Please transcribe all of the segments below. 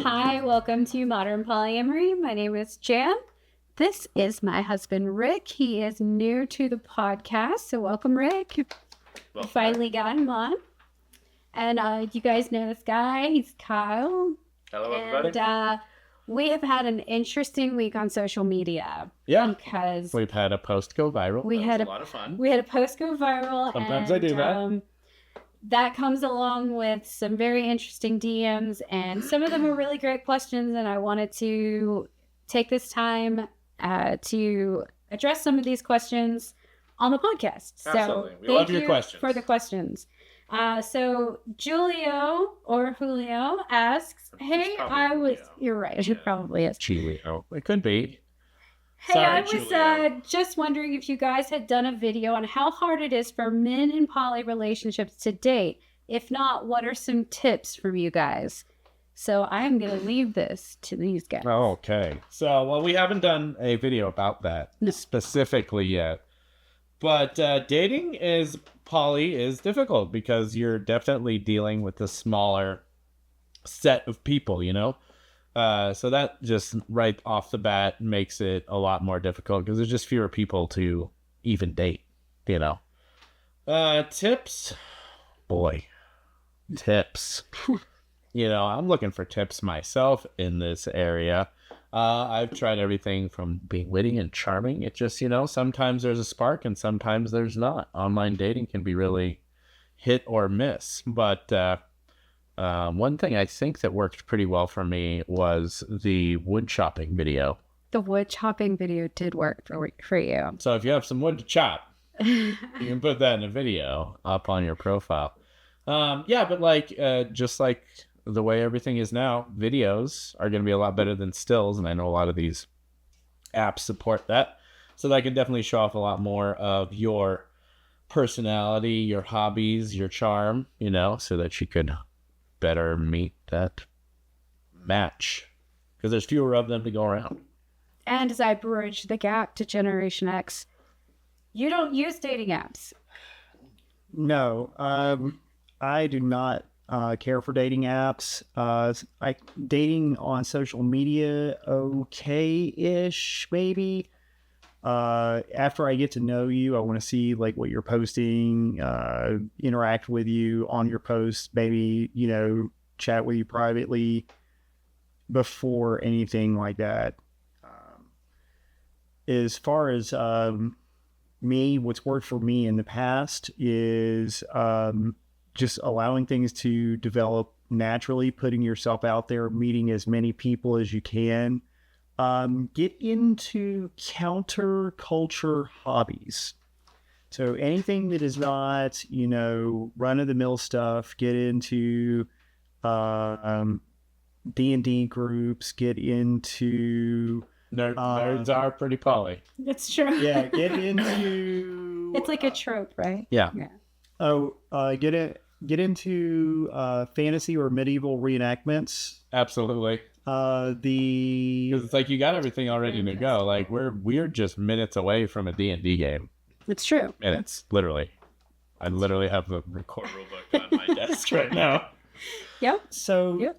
Hi, welcome to Modern Polyamory. My name is Jan. This is my husband, Rick. He is new to the podcast, so welcome, Rick. We finally got him on. And you guys know this guy. He's Kyle. Hello, everybody. And we have had an interesting week on social media. Yeah. Because we've had a post go viral. We had a lot of fun. We had a post go viral. Sometimes I do that. That comes along with some very interesting DMs, and some of them are really great questions, and I wanted to take this time to address some of these questions on the podcast. Absolutely. So we love your questions. For the questions. So Julio asks, hey, you're right, it probably is. Julio. It could be. Hey, I was just wondering if you guys had done a video on how hard it is for men in poly relationships to date. If not, what are some tips from you guys? So I am going to leave this to these guys. Okay. So, well, we haven't done a video about that specifically yet. But dating poly is difficult because you're definitely dealing with a smaller set of people, you know? So that just right off the bat makes it a lot more difficult because there's just fewer people to even date, you know. Tips? Boy, tips. You know, I'm looking for tips myself in this area. I've tried everything from being witty and charming. It just, you know, sometimes there's a spark and sometimes there's not. Online dating can be really hit or miss, but one thing I think that worked pretty well for me was the wood chopping video. The wood chopping video did work for you. So if you have some wood to chop, you can put that in a video up on your profile. Yeah, but like just like the way everything is now, videos are going to be a lot better than stills, and I know a lot of these apps support that. So that can definitely show off a lot more of your personality, your hobbies, your charm, you know, so that you could better meet that match because there's fewer of them to go around. And as I bridge the gap to Generation X, you don't use dating apps. No, I do not care for dating apps. Dating on social media, okay-ish, maybe. After I get to know you, I want to see like what you're posting, interact with you on your posts, maybe, you know, chat with you privately before anything like that. As far as what's worked for me in the past is just allowing things to develop naturally, putting yourself out there, meeting as many people as you can. Get into counterculture hobbies. So anything that is not, you know, run-of-the-mill stuff, get into D&D groups, get into... Nerds are pretty poly. It's true. Yeah, get into... It's like a trope, right? Yeah. Oh, get into fantasy or medieval reenactments. Absolutely. Because it's like you got everything all ready to go. Like we're just minutes away from a D&D game. It's true. Minutes, literally. I literally have the core rulebook on my desk right now. Yep. So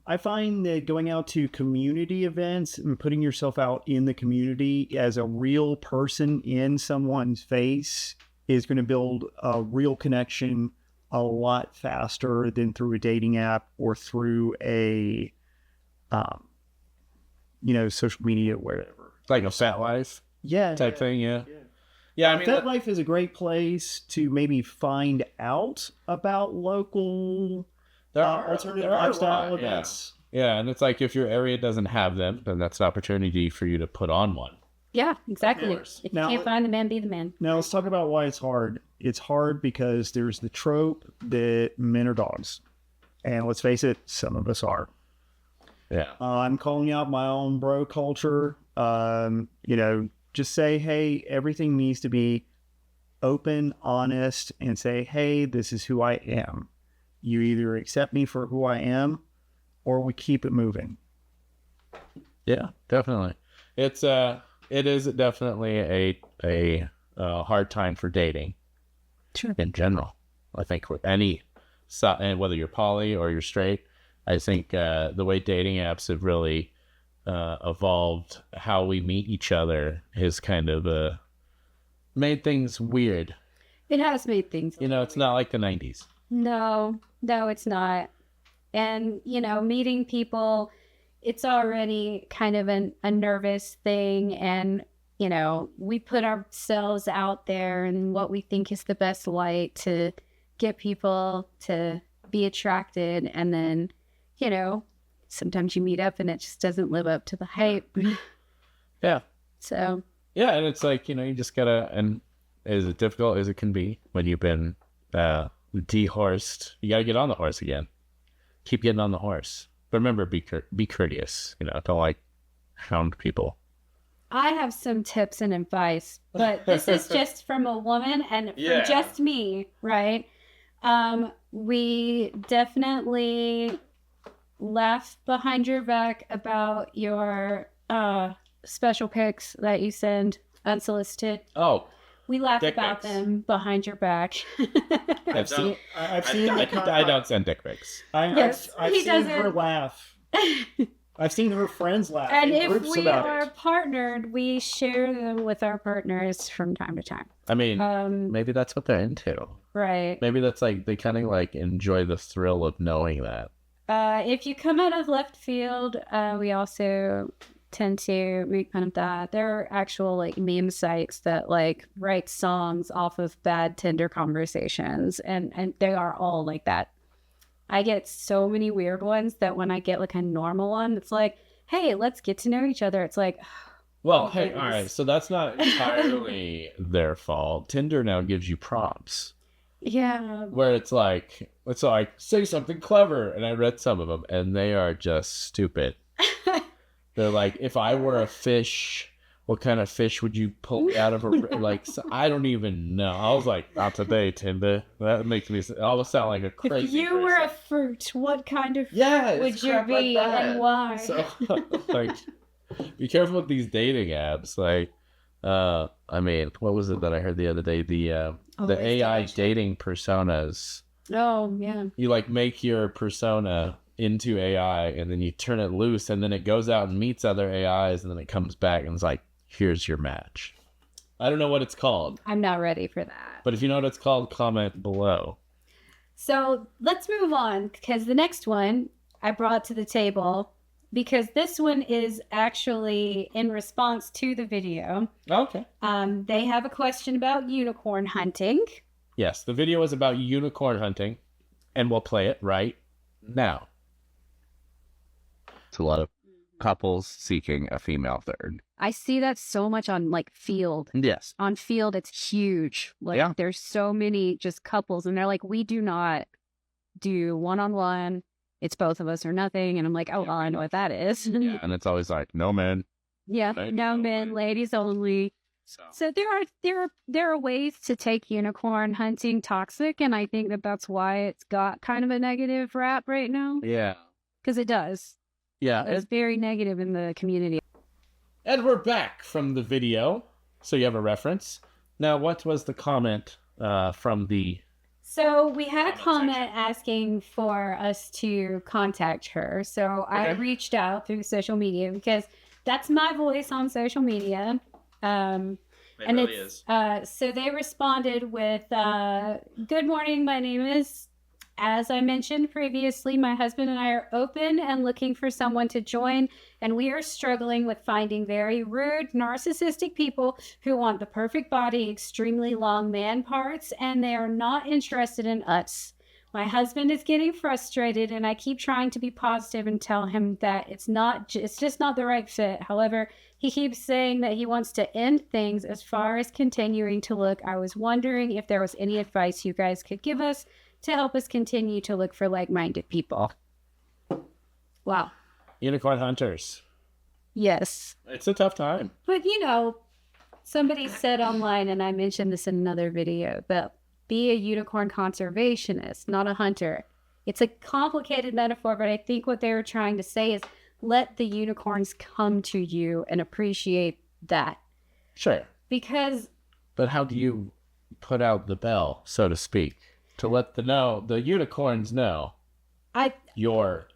I find that going out to community events and putting yourself out in the community as a real person in someone's face is going to build a real connection a lot faster than through a dating app or through a you know, social media, whatever. Like a Fat Life type thing, yeah. Yeah, I mean, Fat Life is a great place to maybe find out about local alternative lifestyle events. Yeah, and it's like if your area doesn't have them, then that's an opportunity for you to put on one. Yeah, exactly. If you can't find the man, be the man. Now let's talk about why it's hard. It's hard because there's the trope that men are dogs. And let's face it, some of us are. Yeah. I'm calling out my own bro culture. You know, just say, hey, everything needs to be open, honest, and say, hey, this is who I am. You either accept me for who I am or we keep it moving. Yeah, definitely. It is definitely a hard time for dating. Sure. In general. I think with any, whether you're poly or you're straight, I think the way dating apps have really evolved how we meet each other has kind of made things weird. It has made things. It's not like the 90s. No, it's not. And, meeting people, it's already kind of a nervous thing. And, we put ourselves out there in what we think is the best light to get people to be attracted. And then, sometimes you meet up and it just doesn't live up to the hype. Yeah. So. Yeah, and it's like, you just gotta, and as difficult as it can be when you've been dehorsed, you gotta get on the horse again. Keep getting on the horse. But remember, be courteous. Don't hound people. I have some tips and advice, but this is just from a woman and from just me, right? We definitely laugh behind your back about your special pics that you send unsolicited. Oh. We laugh about them behind your back. I've seen I don't send dick pics. I've seen her laugh. I've seen her friends laugh. And if we are partnered, we share them with our partners from time to time. I mean, maybe that's what they're into. Right. Maybe that's they kind of enjoy the thrill of knowing that. If you come out of left field, we also tend to make fun of that. There are actual meme sites that write songs off of bad Tinder conversations, and they are all like that. I get so many weird ones that when I get a normal one, it's like, hey, let's get to know each other. It's like, well, hey, all right, so that's not entirely their fault. Tinder now gives you prompts. Yeah. Where it's like say something clever, and I read some of them, and they are just stupid. They're like, if I were a fish, what kind of fish would you pull out of a... so I don't even know. I was like, not today, Tinder. That makes me almost sound like a crazy If you were a fruit, what kind of fruit would you be and why? So, be careful with these dating apps. I mean, what was it that I heard the other day? The AI dating personas. Oh, yeah. You make your persona into AI, and then you turn it loose, and then it goes out and meets other AIs, and then it comes back and it's like, here's your match. I don't know what it's called. I'm not ready for that. But if you know what it's called, comment below. So let's move on, because the next one I brought to the table, because this one is actually in response to the video. Okay. They have a question about unicorn hunting. Yes, the video is about unicorn hunting, and we'll play it right now. A lot of couples seeking a female third. I see that so much on Field. Yes. On Field, it's huge. There's so many just couples, and they're like, we do not do one-on-one. It's both of us or nothing. And I'm like, oh, well, I know what that is. Yeah. And it's always like, no men. Yeah, no men, ladies only. So there are ways to take unicorn hunting toxic, and I think that's why it's got kind of a negative rap right now. Yeah. Because it does. Yeah. It's very negative in the community. And we're back from the video, so you have a reference. Now, what was the comment from the... So we had a comment asking for us to contact her. So I reached out through social media because that's my voice on social media. It really is. So they responded with, good morning, my name is... As I mentioned previously, my husband and I are open and looking for someone to join, and we are struggling with finding very rude, narcissistic people who want the perfect body, extremely long man parts, and they are not interested in us. My husband is getting frustrated, and I keep trying to be positive and tell him that it's just not the right fit. However, he keeps saying that he wants to end things as far as continuing to look. I was wondering if there was any advice you guys could give us to help us continue to look for like-minded people. Wow. Unicorn hunters. Yes. It's a tough time. But, somebody said online, and I mentioned this in another video, that be a unicorn conservationist, not a hunter. It's a complicated metaphor, but I think what they were trying to say is let the unicorns come to you and appreciate that. Sure. But how do you put out the bell, so to speak, to let the unicorns know you're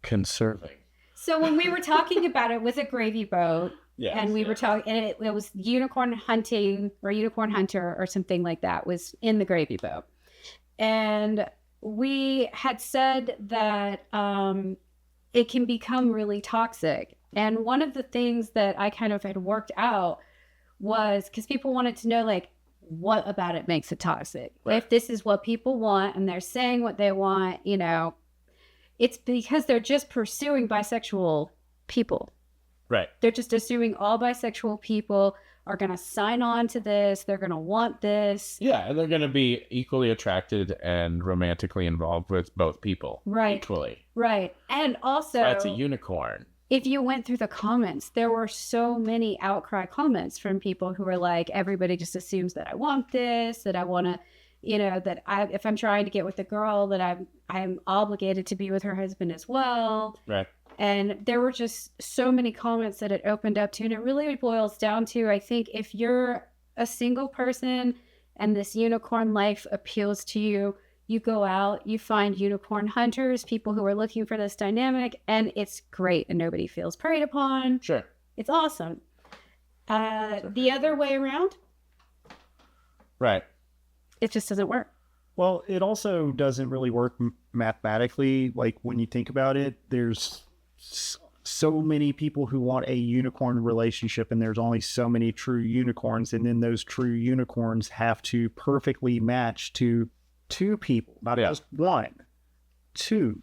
conserving. So when we were talking about it with a gravy boat, Yes, and we were talking, and it was unicorn hunting or unicorn hunter or something like that was in the gravy boat. And we had said that it can become really toxic. And one of the things that I kind of had worked out was because people wanted to know, like, what about it makes it toxic? Right. If this is what people want and they're saying what they want, you know, it's because they're just pursuing bisexual people. Right. They're just assuming all bisexual people are going to sign on to this. They're going to want this. Yeah, and they're going to be equally attracted and romantically involved with both people. Right. Equally. Right. And also, That's a unicorn. if you went through the comments, there were so many outcry comments from people who were like, everybody just assumes that I want this, that I want to, you know, that if I'm trying to get with a girl, that I'm obligated to be with her husband as well. Right. And there were just so many comments that it opened up to. And it really boils down to, I think, if you're a single person and this unicorn life appeals to you, you go out, you find unicorn hunters, people who are looking for this dynamic, and it's great and nobody feels preyed upon. Sure. It's awesome. The other way around, Right. it just doesn't work. Well, it also doesn't really work mathematically. Like when you think about it, there's so many people who want a unicorn relationship, and there's only so many true unicorns. And then those true unicorns have to perfectly match to two people, not just one, two.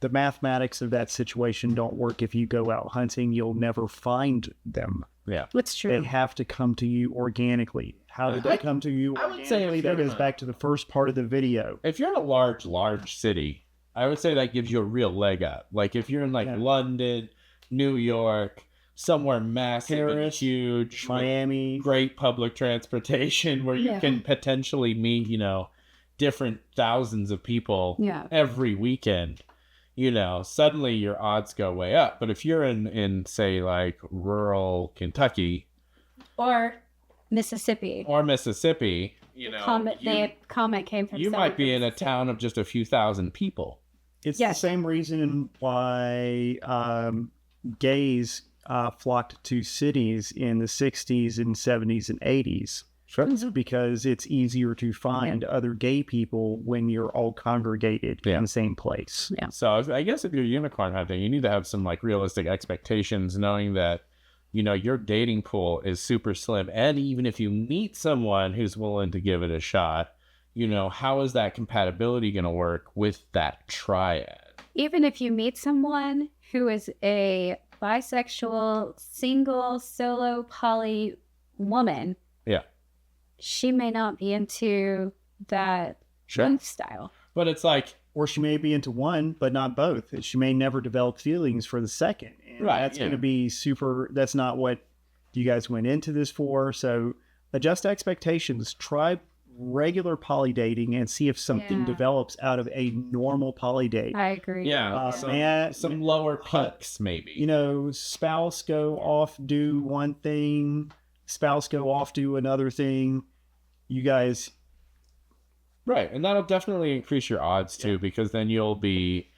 The mathematics of that situation don't work. If you go out hunting, you'll never find them. Yeah. It's true. They have to come to you organically. How did they come to you? I would say organically? That goes back to the first part of the video. If you're in a large city, I would say that gives you a real leg up. Like if you're in London, New York, somewhere massive, Paris, huge, Miami, with great public transportation where you can potentially meet, you know, different thousands of people every weekend, you know, suddenly your odds go way up. But if you're in say like rural Kentucky or Mississippi, you know, comment came from you might be in a town of just a few thousand people. It's the same reason why gays flocked to cities in the 60s and 70s and 80s. Sure. Because it's easier to find other gay people when you're all congregated in the same place. Yeah. So I guess if you're unicorn hunting, you need to have some like realistic expectations, knowing that, you know, your dating pool is super slim. And even if you meet someone who's willing to give it a shot, you know, how is that compatibility going to work with that triad? Even if you meet someone who is a bisexual, single, solo, poly woman, she may not be into that lifestyle. But it's like, or she may be into one, but not both. She may never develop feelings for the second. And that's going to be super. That's not what you guys went into this for. So adjust expectations. Try regular poly dating and see if something develops out of a normal poly date. I agree. Yeah. Some lower peaks, maybe. You know, spouse go off, do one thing. Spouse go off, do another thing. You guys. Right. And that'll definitely increase your odds too, because then you'll be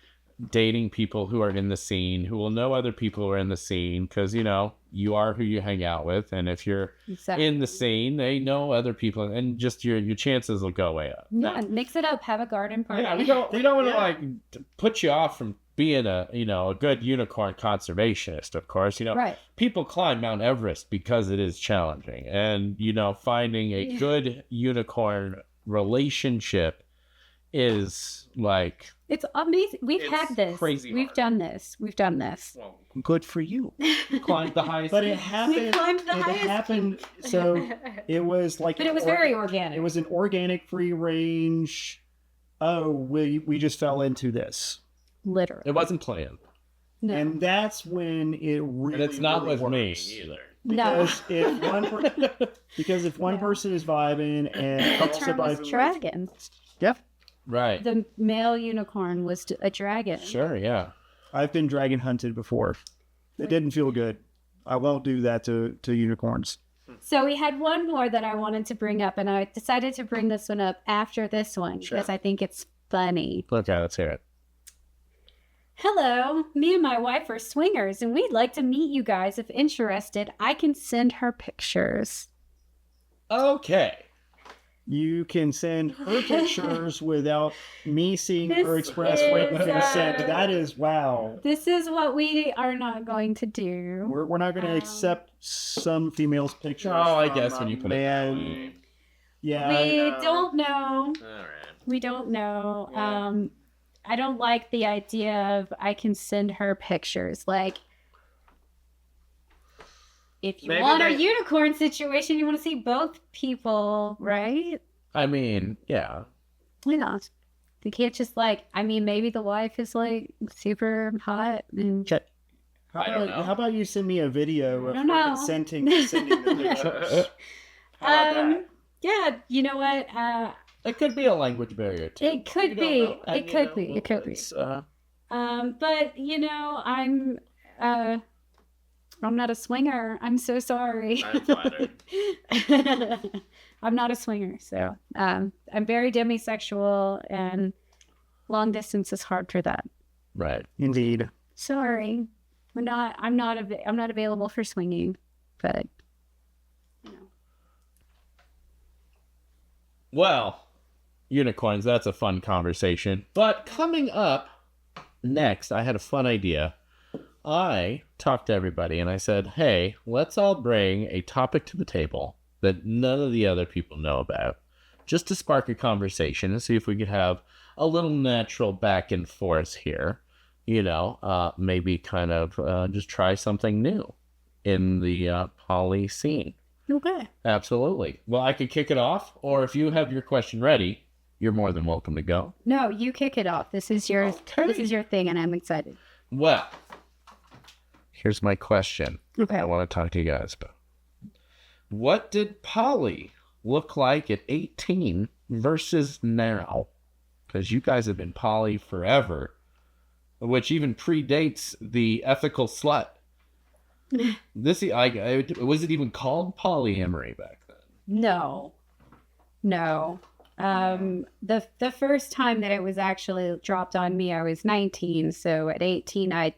dating people who are in the scene, who will know other people who are in the scene, because, you know, you are who you hang out with. And if you're in the scene, they know other people, and just your chances will go way up. Yeah, mix it up. Have a garden party. Yeah, we don't want to like put you off from being a good unicorn conservationist, of course. You know, people climb Mount Everest because it is challenging, and, you know, finding a good unicorn relationship is like, it's amazing. We've had this. Crazy. We've done this. Well, good for you. Climbed the highest. But it happened. We climbed the it highest happened. So it was like. But it was very organic. It was an organic, free range. Oh, we just fell into this. Literally. It wasn't planned. No. And that's when it really. And it's not really with works. me either. Because if one person is vibing and the term was dragon. Yep. Right. The male unicorn was a dragon. Sure. Yeah. I've been dragon hunted before. It didn't feel good. I won't do that to unicorns. So we had one more that I wanted to bring up, and I decided to bring this one up after this one because I think it's funny. Okay, let's hear it. Hello, me and my wife are swingers, and we'd like to meet you guys. If interested, I can send her pictures. Okay. You can send her pictures without me seeing her This express is, written consent. uh, That is wow. This is what we are not going to do. We're not going to accept some females' pictures. Oh, I from guess a when you put it that man. way. Yeah. We I know. don't know. All right. We don't know. Yeah. I don't like the idea of I can send her pictures. Like, if you Maybe want a they- unicorn situation, you want to see both people, right? I mean, yeah. Why not? You can't just maybe the wife is like super hot and Okay. I don't know. How about you send me a video of I don't her know. sending the pictures? How about that? yeah, you know what? It could be a language barrier too. It could You don't be. know. And, It could be. It could be. it's, But I'm not a swinger. I'm so sorry. I'm flattered. I'm not a swinger, so I'm very demisexual, and long distance is hard for that. Right. Indeed. Sorry, I'm not available for swinging, but Well, unicorns, that's a fun conversation. But coming up next, I had a fun idea. I talked to everybody and I said, hey, let's all bring a topic to the table that none of the other people know about, just to spark a conversation and see if we could have a little natural back and forth here. Maybe kind of just try something new in the poly scene. okay. Absolutely. Well, I could kick it off, or if you have your question ready, you're more than welcome to go. No, you kick it off. This is your thing, and I'm excited. Well, here's my question. Okay. I want to talk to you guys about. What did poly look like at 18 versus now? Because you guys have been poly forever, which even predates the ethical slut. Was it even called polyamory back then? No. The first time that it was actually dropped on me, I was 19. So at 18,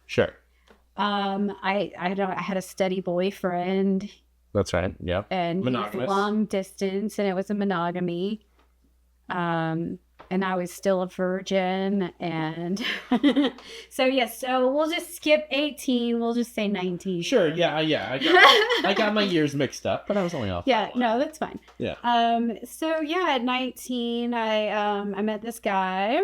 Sure. I had a steady boyfriend, That's right. Yep. and he was Monogamous. long distance, and it was a monogamy. And I was still a virgin, and so we'll just skip 18. We'll just say 19. Sure. Yeah. I got my years mixed up, but I was only off. Yeah, no, that's fine. Yeah. At 19, I met this guy,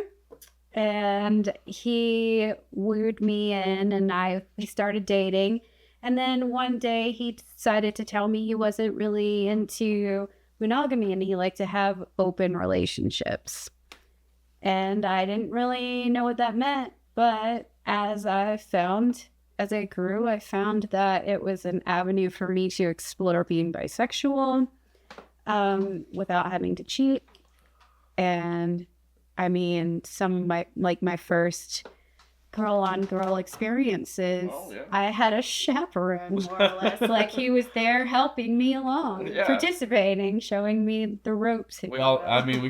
and he wooed me in, and we started dating. And then one day he decided to tell me he wasn't really into monogamy and he liked to have open relationships. And I didn't really know what that meant, but as I grew, I found that it was an avenue for me to explore being bisexual without having to cheat. And I mean, some of my first girl-on-girl experiences, I had a chaperone, more or less. Like, he was there helping me along, participating, showing me the ropes. We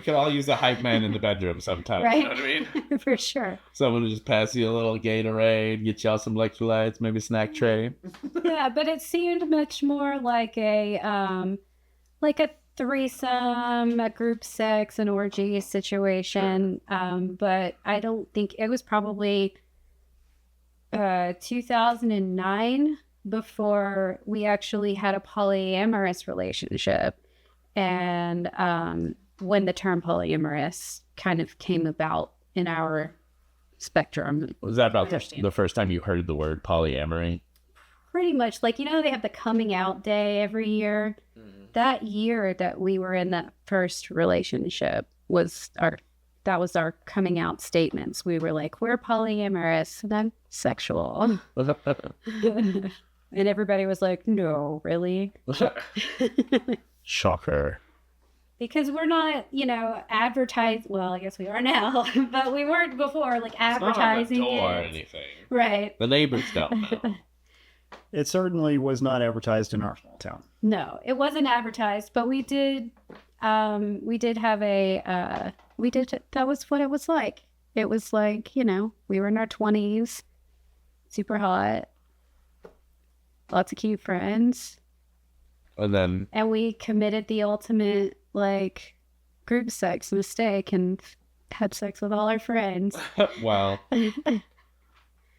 could all use a hype man in the bedroom sometimes. Right? You know what I mean? For sure. Someone to just pass you a little Gatorade, get y'all some electrolytes, maybe a snack tray. Yeah, but it seemed much more like a threesome, a group sex, an orgy situation. But I don't think it was probably 2009 before we actually had a polyamorous relationship, and when the term polyamorous kind of came about in our spectrum. Was that about Understand. the first time you heard the word polyamory? Pretty much, they have the coming out day every year. That year that we were in that first relationship was our coming out statements. We were like, we're polyamorous and I'm sexual. And everybody was like, no, really? Shocker. Because we're not, advertised. Well, I guess we are now, but we weren't before, advertising It's not on the door or it. anything. Right. The neighbors don't know. It certainly was not advertised in our small town. No, it wasn't advertised, but we did have that was what it was like. It was like, you know, we were in our 20s, super hot, lots of cute friends. And we committed the ultimate, like, group sex mistake and had sex with all our friends. well,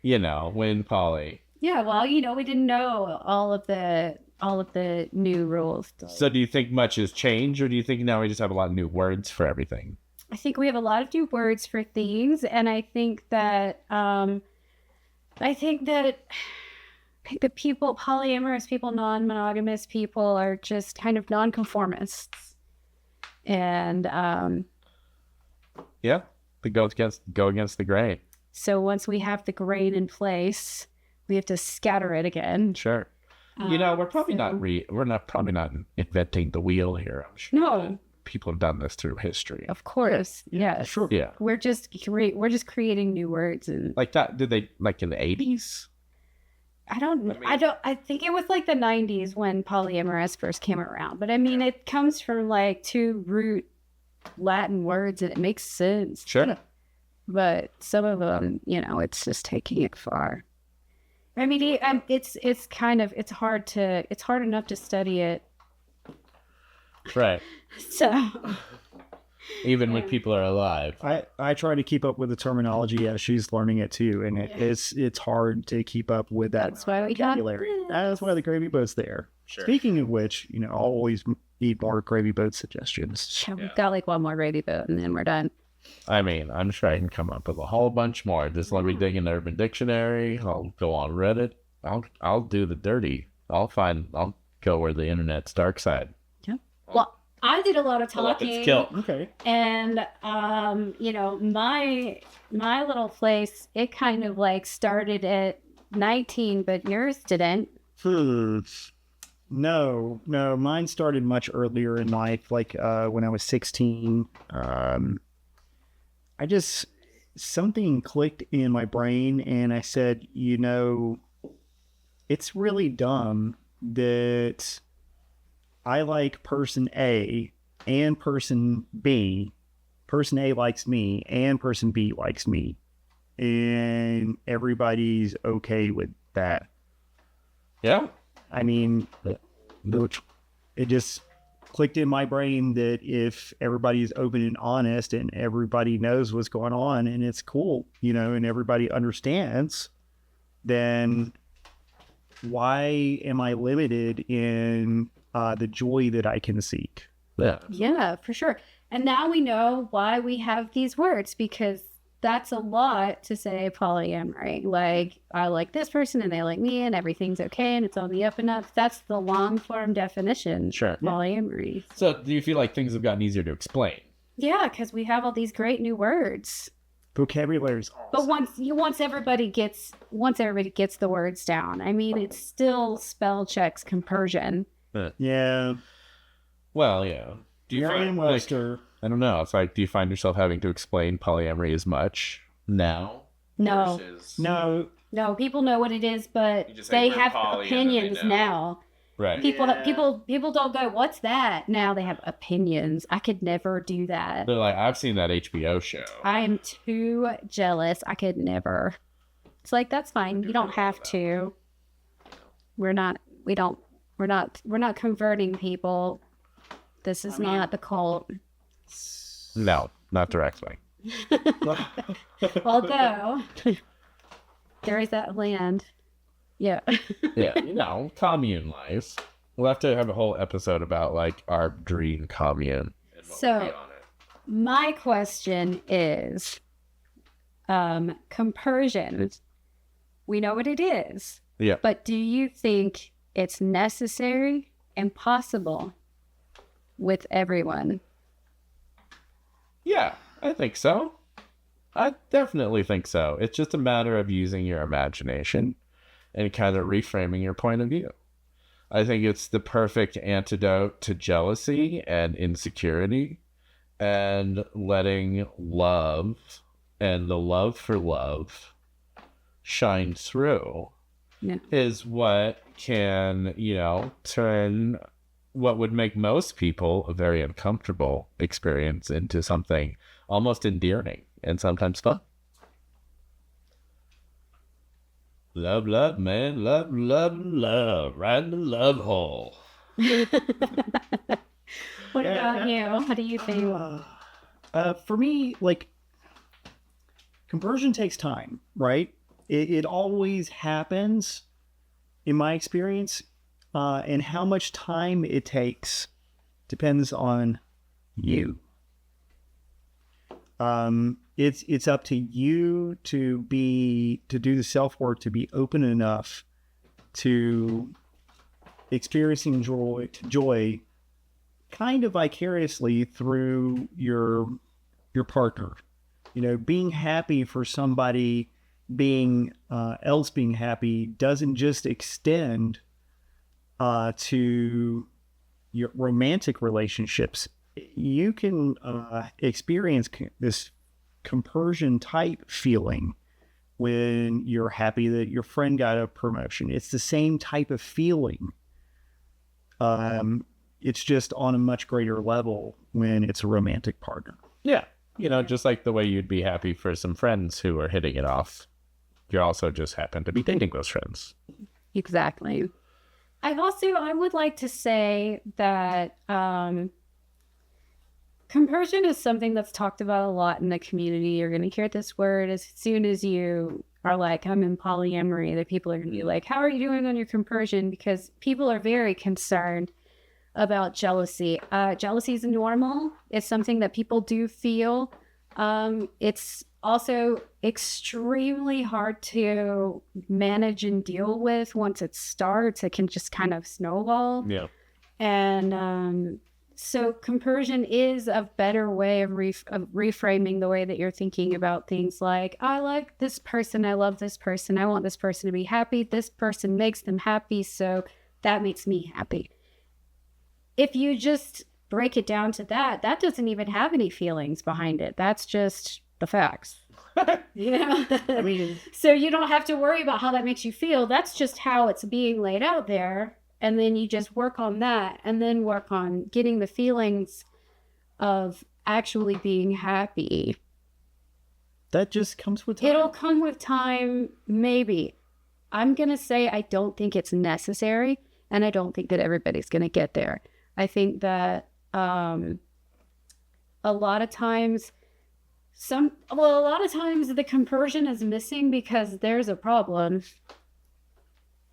you know, when Polly. Yeah, well, you know, we didn't know all of the new rules. So do you think much has changed, or do you think now we just have a lot of new words for everything? I think we have a lot of new words for things, and I think that the people, polyamorous people, non-monogamous people, are just kind of nonconformists, and Yeah, they go against the grain. so once we have the grain in place, we have to scatter it again. Sure. You know, we're probably probably not inventing the wheel here. I'm sure. No. People have done this through history. Of course, yes. Sure. Yeah. We're just creating new words, and Like that, did they, like in the 80s? I think it was like the 90s when polyamorous first came around. But I mean, it comes from like two root Latin words, and it makes sense. Sure. But some of them, you know, it's just taking it far. I mean, it's hard enough to study it. Right. So Even when people are alive. I try to keep up with the terminology as she's learning it too, and it's hard to keep up with that that's why we got vocabulary. That's why the gravy boat's there. Sure. Speaking of which, you know, I'll always need more gravy boat suggestions. Yeah, we've got like one more gravy boat, and then we're done. I mean, I'm sure I can come up with a whole bunch more. Just let me dig in the Urban Dictionary. I'll go on Reddit. I'll do the dirty. I'll go where the internet's dark side. Yeah. Well, I did a lot of talking. Okay. And you know, my little place, it kind of like started at 19, but yours didn't. No, mine started much earlier in life, like when I was 16. Something clicked in my brain, and I said, you know, it's really dumb that I like person A and person B. Person A likes me and person B likes me. And everybody's okay with that. Yeah. I mean, it just clicked in my brain that if everybody's open and honest and everybody knows what's going on and it's cool, you know, and everybody understands, then why am I limited in the joy that I can seek? Yeah, for sure. And now we know why we have these words, because that's a lot to say polyamory. Like, I like this person and they like me and everything's okay and it's on the up and up. That's the long form definition. Sure. Polyamory. So do you feel like things have gotten easier to explain? Yeah, because we have all these great new words. Vocabulary's awesome. But once everybody gets the words down, I mean, it's still spell checks compersion. Yeah. Well, yeah. Do you find, like, I don't know. It's like, do you find yourself having to explain polyamory as much now? No. No, People know what it is, but You just say, they "We're have poly," opinions and then they know. now. Right. People don't go, "What's that?" Now they have opinions. I could never do that. They're like, I've seen that HBO show. I am too jealous. I could never. It's like, that's fine. You don't have to. We're not converting people. This is not the cult. No, not directly. Although there is that land. Yeah. Yeah, you know, commune life. We'll have to have a whole episode about like our dream commune. So my question is, compersion. We know what it is. Yeah. But do you think it's necessary and possible with everyone? Yeah, I think so. I definitely think so. It's just a matter of using your imagination and kind of reframing your point of view. I think it's the perfect antidote to jealousy and insecurity, and letting love and the love for love shine through is what can, you know, turn what would make most people a very uncomfortable experience into something almost endearing and sometimes fun. Love, love, man. Love, love, love. Right in the love hole. What about you? How do you think? For me, like, conversion takes time, right? It always happens, in my experience, and how much time it takes depends on you. It's up to you to do the self-work, to be open enough to experiencing joy kind of vicariously through your partner. You know, being happy for somebody else being happy doesn't just extend to your romantic relationships. You can experience this compersion type feeling when you're happy that your friend got a promotion. It's the same type of feeling. It's just on a much greater level when it's a romantic partner. Yeah. You know, just like the way you'd be happy for some friends who are hitting it off. You also just happen to be dating those friends. Exactly. I would like to say that compersion is something that's talked about a lot in the community. You're going to hear this word as soon as you are like, I'm in polyamory. The people are going to be like, how are you doing on your compersion? Because people are very concerned about jealousy. Jealousy is normal. It's something that people do feel. It's also extremely hard to manage and deal with once it starts. It can just kind of snowball. Yeah. And so compersion is a better way of reframing the way that you're thinking about things like, I like this person, I love this person, I want this person to be happy, this person makes them happy, so that makes me happy. If you just break it down to that doesn't even have any feelings behind it. That's just the facts. Yeah. I mean, so you don't have to worry about how that makes you feel. That's just how it's being laid out there. And then you just work on that and then work on getting the feelings of actually being happy. that just comes with time. It'll come with time, maybe. I'm going to say I don't think it's necessary, and I don't think that everybody's going to get there. I think that a lot of times the compersion is missing because there's a problem.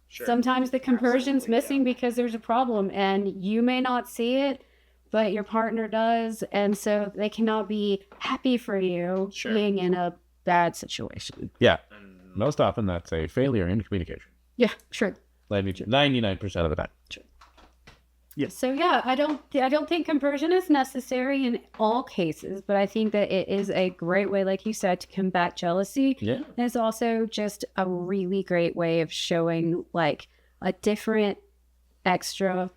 Sure. Sometimes the compersion's missing because there's a problem, and you may not see it, but your partner does, and so they cannot be happy for you being in a bad situation. Yeah. Most often that's a failure in communication. Yeah, sure. 99% of the time. Sure. Yes. So yeah, I don't think compersion is necessary in all cases, but I think that it is a great way, like you said, to combat jealousy. Yeah. And it's also just a really great way of showing like a different, extra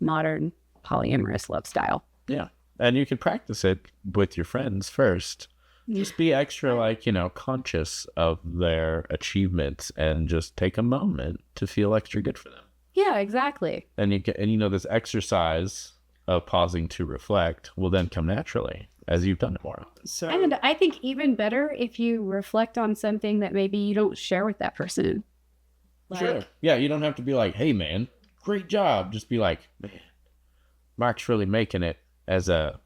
modern polyamorous love style. Yeah. And you can practice it with your friends first. Just be extra, conscious of their achievements and just take a moment to feel extra good for them. Yeah, exactly. And this exercise of pausing to reflect will then come naturally as you've done it more often. And I think even better if you reflect on something that maybe you don't share with that person. Sure. Yeah, you don't have to be like, hey, man, great job. Just be like, man, Mark's really making it as a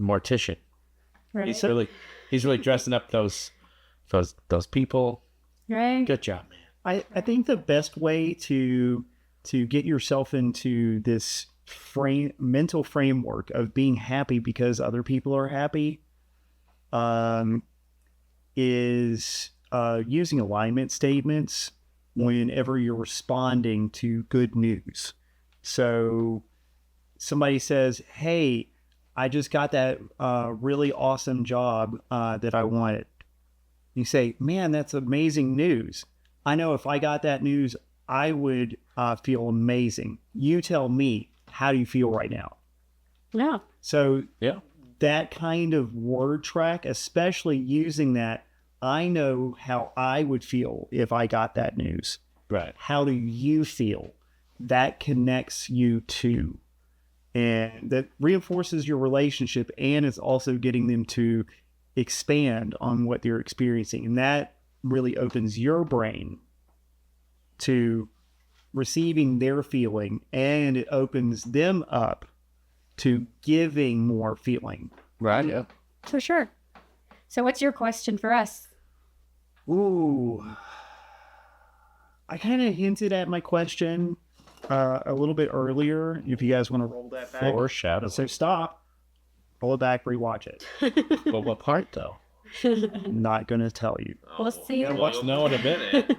mortician. Right. He's really dressing up those people. Right. Good job, man. I think the best way to get yourself into this mental framework of being happy because other people are happy is using alignment statements whenever you're responding to good news. So somebody says, hey, I just got that really awesome job that I wanted. You say, man, that's amazing news. I know if I got that news, I would feel amazing. You tell me, how do you feel right now? Yeah. So yeah, that kind of word track, especially using that, I know how I would feel if I got that news. Right. How do you feel? That connects you too. And that reinforces your relationship, and it's also getting them to expand on what they're experiencing. And that really opens your brain to receiving their feeling, and it opens them up to giving more feeling. Right. Yeah. For sure. So what's your question for us? Ooh. I kind of hinted at my question a little bit earlier. If you guys want to roll that back. Foreshadow. So stop, roll it back, rewatch it. But what part though? Not going to tell you. We'll see. Yeah, watch know in a minute.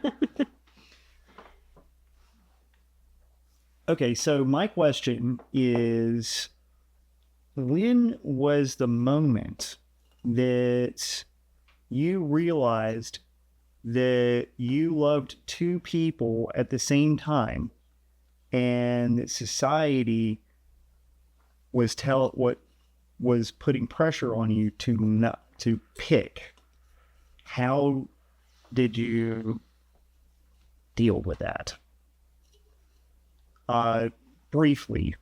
Okay, so my question is, when was the moment that you realized that you loved two people at the same time, and that society was putting pressure on you to pick? How did you deal with that? Briefly.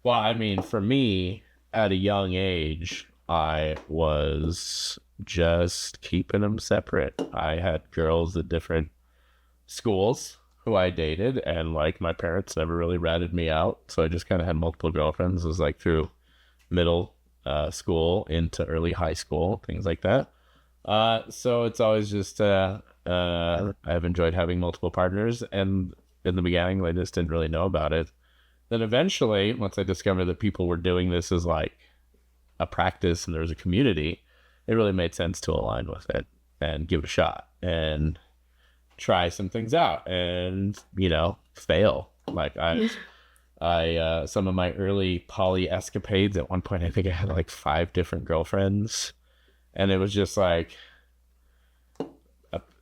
Well, I mean, for me, at a young age, I was just keeping them separate. I had girls at different schools who I dated, and like my parents never really ratted me out, so I just kind of had multiple girlfriends. It was like through middle school into early high school, things like that. So it's always just I've enjoyed having multiple partners, and in the beginning, I just didn't really know about it. Then eventually, once I discovered that people were doing this as like a practice and there was a community, it really made sense to align with it and give it a shot and try some things out and, fail. Like I some of my early poly escapades, at one point, I think I had like 5 different girlfriends, and it was just like,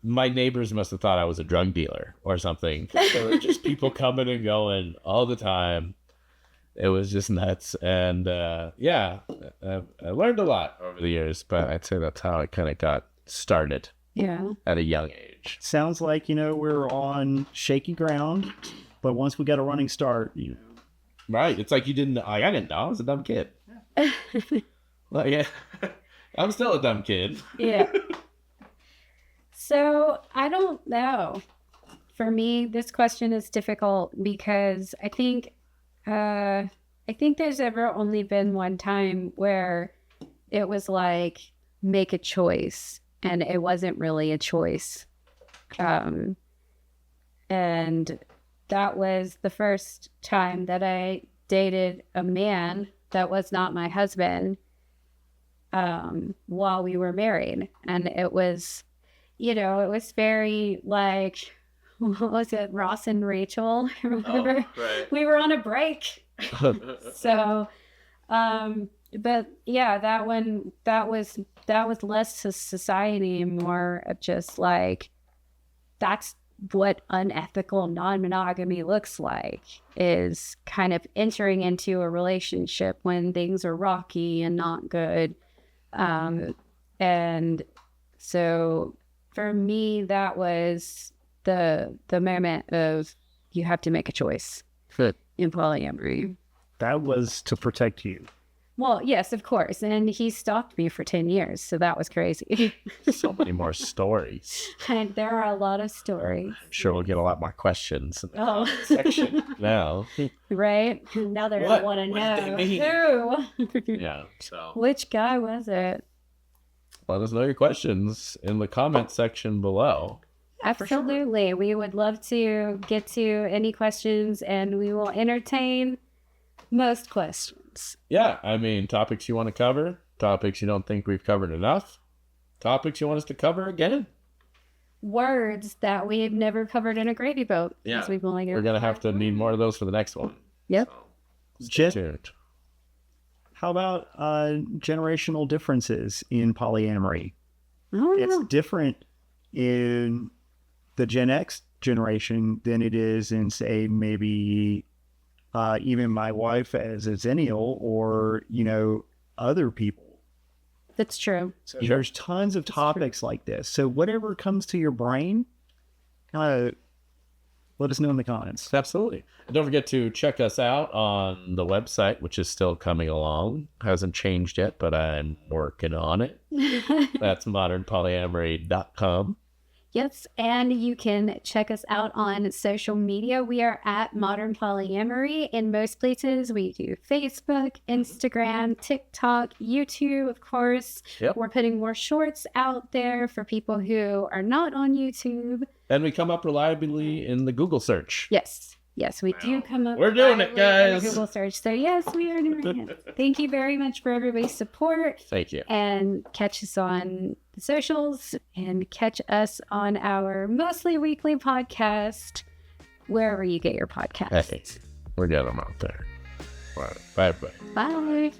my neighbors must have thought I was a drug dealer or something. There were just people coming and going all the time. It was just nuts. And I learned a lot over the years, but I'd say that's how I kind of got started. Yeah. At a young age. Sounds like, we're on shaky ground, but once we got a running start, Right. It's like I didn't know. I was a dumb kid. Well, yeah. I'm still a dumb kid. Yeah. So I don't know. For me, this question is difficult because I think there's ever only been one time where it was like, make a choice, and it wasn't really a choice. And that was the first time that I dated a man that was not my husband while we were married. And it was, it was very like, what was it, Ross and Rachel? Remember? Oh, right. We were on a break. So, but yeah, that was less to society and more of just like, that's what unethical non-monogamy looks like, is kind of entering into a relationship when things are rocky and not good. And so for me, that was the moment of, you have to make a choice. Good. In polyamory. That was to protect you. Well, yes, of course. And he stalked me for 10 years. So that was crazy. So many more stories. And there are a lot of stories. I'm sure we'll get a lot more questions in the Oh. section now. Right? Now they're going to want to know who. Yeah. So Which guy was it? let us know your questions in the comment section below. Absolutely. We would love to get to any questions, and we will entertain most questions. Yeah, I mean, topics you want to cover, topics you don't think we've covered enough, topics you want us to cover again. Words that we have never covered in a gravy boat. Yeah. We've only We're going to have to need more of those for the next one. Yep. So, Stay stay tuned. How about generational differences in polyamory? Oh, It's yeah. different in the Gen X generation than it is in, say, maybe even my wife as a Zennial, or, other people. That's true. So there's tons of topics like this. So whatever comes to your brain, let us know in the comments. Absolutely. And don't forget to check us out on the website, which is still coming along. Hasn't changed yet, but I'm working on it. That's modernpolyamory.com. Yes, and you can check us out on social media. We are at Modern Polyamory in most places. We do Facebook, Instagram, TikTok, YouTube, of course. Yep. We're putting more shorts out there for people who are not on YouTube. And we come up reliably in the Google search. Yes, we do come up. We're doing it, reliably in guys. the Google search. So yes, we are doing it. Thank you very much for everybody's support. Thank you. And catch us on the socials and catch us on our mostly weekly podcast, wherever you get your podcasts. Hey, we're getting them out there. Bye. Bye. Bye.